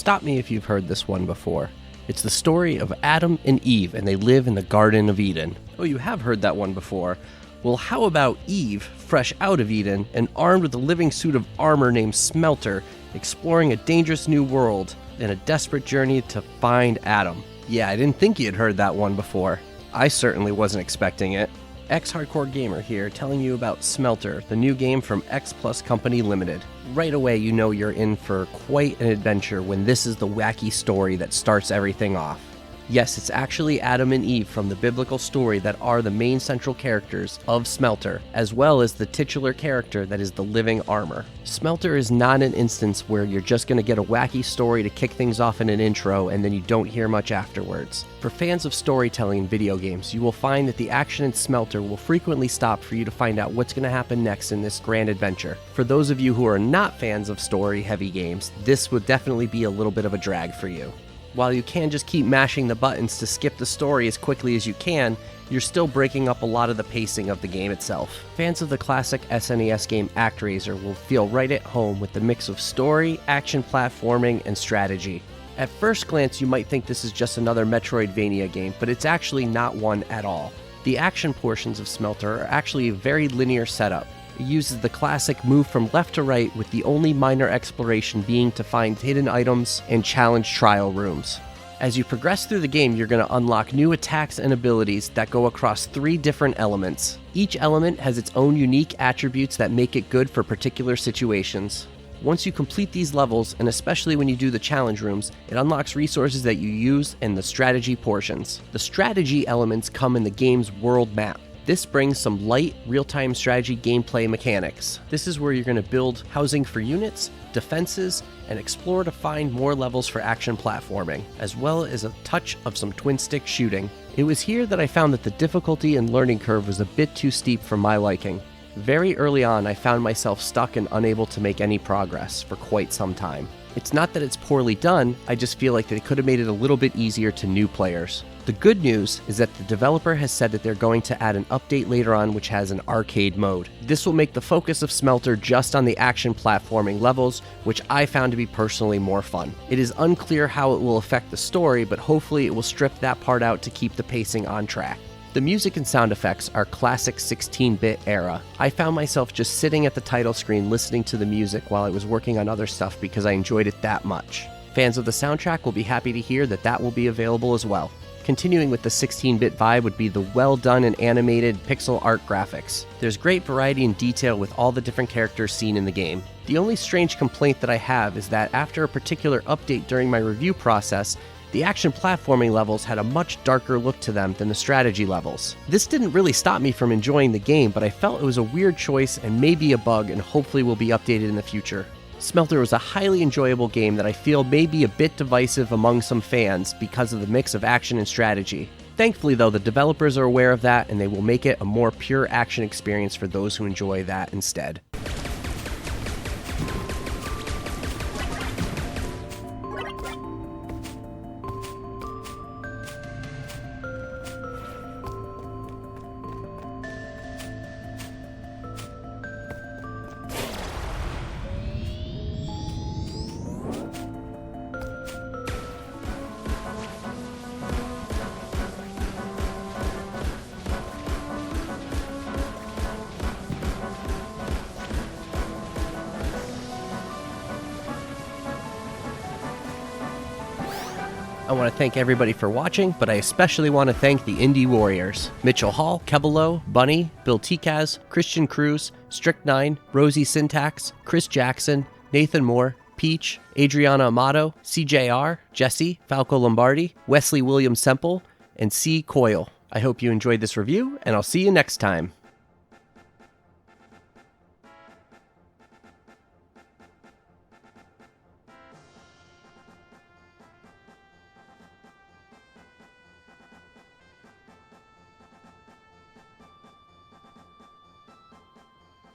stop me if you've heard this one before. It's the story of Adam and Eve, and they live in the Garden of Eden. Oh, you have heard that one before. Well, how about Eve, fresh out of Eden, and armed with a living suit of armor named Smelter, exploring a dangerous new world in a desperate journey to find Adam? Yeah, I didn't think you had heard that one before. I certainly wasn't expecting it. Exhardcore Gamer here, telling you about Smelter, the new game from X Plus Company Limited. Right away you know you're in for quite an adventure when this is the wacky story that starts everything off. Yes, it's actually Adam and Eve from the biblical story that are the main central characters of Smelter, as well as the titular character that is the living armor. Smelter is not an instance where you're just going to get a wacky story to kick things off in an intro and then you don't hear much afterwards. For fans of storytelling in video games, you will find that the action in Smelter will frequently stop for you to find out what's going to happen next in this grand adventure. For those of you who are not fans of story-heavy games, this would definitely be a little bit of a drag for you. While you can just keep mashing the buttons to skip the story as quickly as you can, you're still breaking up a lot of the pacing of the game itself. Fans of the classic SNES game ActRaiser will feel right at home with the mix of story, action platforming, and strategy. At first glance, you might think this is just another Metroidvania game, but it's actually not one at all. The action portions of Smelter are actually a very linear setup. It uses the classic move from left to right, with the only minor exploration being to find hidden items and challenge trial rooms. As you progress through the game, you're going to unlock new attacks and abilities that go across 3 different elements. Each element has its own unique attributes that make it good for particular situations. Once you complete these levels, and especially when you do the challenge rooms, it unlocks resources that you use in the strategy portions. The strategy elements come in the game's world map. This brings some light, real-time strategy gameplay mechanics. This is where you're going to build housing for units, defenses, and explore to find more levels for action platforming, as well as a touch of some twin-stick shooting. It was here that I found that the difficulty and learning curve was a bit too steep for my liking. Very early on, I found myself stuck and unable to make any progress for quite some time. It's not that it's poorly done, I just feel like they could have made it a little bit easier to new players. The good news is that the developer has said that they're going to add an update later on which has an arcade mode. This will make the focus of Smelter just on the action platforming levels, which I found to be personally more fun. It is unclear how it will affect the story, but hopefully it will strip that part out to keep the pacing on track. The music and sound effects are classic 16-bit era. I found myself just sitting at the title screen listening to the music while I was working on other stuff because I enjoyed it that much. Fans of the soundtrack will be happy to hear that that will be available as well. Continuing with the 16-bit vibe would be the well-done and animated pixel art graphics. There's great variety and detail with all the different characters seen in the game. The only strange complaint that I have is that after a particular update during my review process, the action platforming levels had a much darker look to them than the strategy levels. This didn't really stop me from enjoying the game, but I felt it was a weird choice and maybe a bug, and hopefully will be updated in the future. Smelter was a highly enjoyable game that I feel may be a bit divisive among some fans because of the mix of action and strategy. Thankfully though, the developers are aware of that and they will make it a more pure action experience for those who enjoy that instead. I want to thank everybody for watching, but I especially want to thank the Indie Warriors. Mitchell Hall, Kebelo, Bunny, Bill Tikaz, Christian Cruz, Strict9, Rosie Syntax, Chris Jackson, Nathan Moore, Peach, Adriana Amato, CJR, Jesse, Falco Lombardi, Wesley William Semple, and C. Coyle. I hope you enjoyed this review, and I'll see you next time.